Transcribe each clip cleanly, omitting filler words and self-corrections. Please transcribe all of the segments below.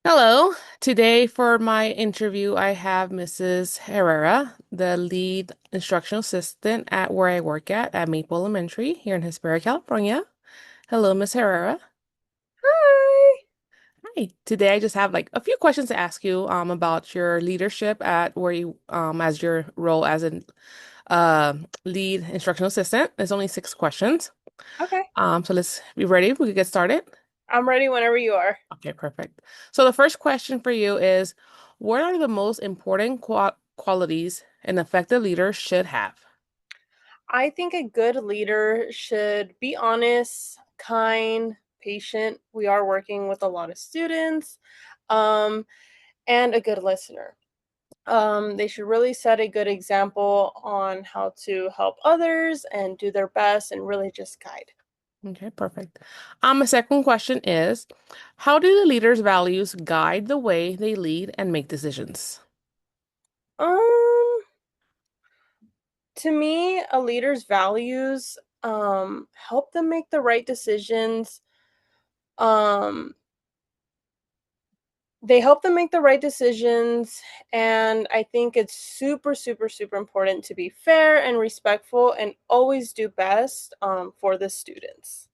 Hello. Today for my interview, I have Mrs. Herrera, the lead instructional assistant at where I work at Maple Elementary here in Hesperia, California. Hello, Miss Herrera. Hi. Hi. Today I just have like a few questions to ask you about your leadership at where you as your role as a uh lead instructional assistant. There's only 6 questions. Okay. So let's be ready. We could get started. I'm ready whenever you are. Okay, perfect. So the first question for you is, what are the most important qualities an effective leader should have? I think a good leader should be honest, kind, patient. We are working with a lot of students, um, and a good listener. They should really set a good example on how to help others and do their best and really just guide. Okay, perfect. My second question is, how do the leader's values guide the way they lead and make decisions? Um, to me, a leader's values help them make the right decisions. Um, They help them make the right decisions, and I think it's super, super, super important to be fair and respectful and always do best, for the students.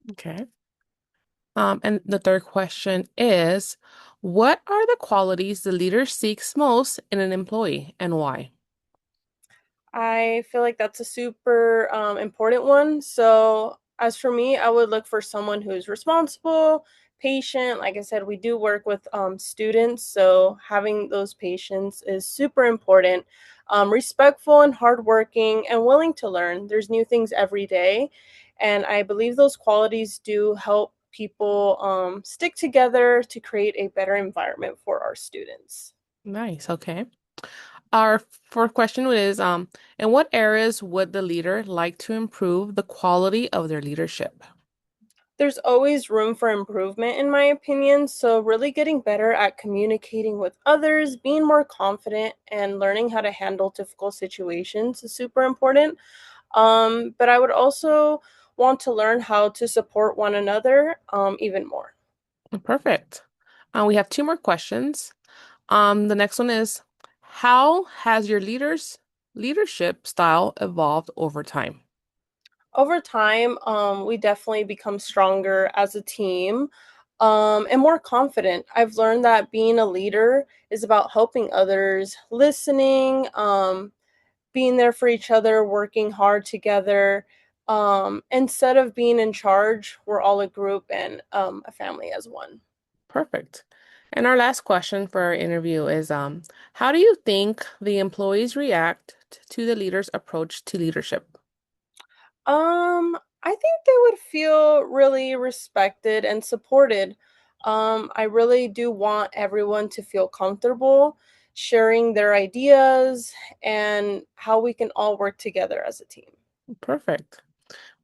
Okay. And the third question is, what are the qualities the leader seeks most in an employee and why? I feel like that's a super, important one. So, as for me, I would look for someone who's responsible, patient. Like I said, we do work with students, so having those patients is super important. Respectful and hardworking and willing to learn. There's new things every day. And I believe those qualities do help people stick together to create a better environment for our students. Nice. Okay. Our fourth question is, in what areas would the leader like to improve the quality of their leadership? There's always room for improvement, in my opinion. So, really getting better at communicating with others, being more confident, and learning how to handle difficult situations is super important. But I would also want to learn how to support one another even more. Perfect. We have two more questions. The next one is, how has your leadership style evolved over time? Over time, we definitely become stronger as a team, and more confident. I've learned that being a leader is about helping others, listening, being there for each other, working hard together. Instead of being in charge, we're all a group and a family as one. Perfect. And our last question for our interview is, how do you think the employees react to the leader's approach to leadership? I think they would feel really respected and supported. I really do want everyone to feel comfortable sharing their ideas and how we can all work together as a team. Perfect.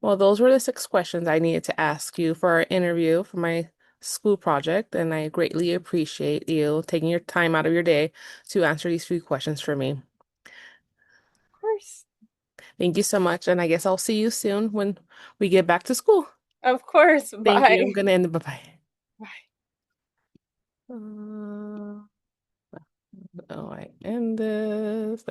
Well, those were the 6 questions I needed to ask you for our interview for my school project, and I greatly appreciate you taking your time out of your day to answer these few questions for me. Of course. Thank you so much, and I guess I'll see you soon when we get back to school. Of course. Thank you. I'm Bye. gonna end it. Bye-bye. Bye. Uh, oh, I end this. There.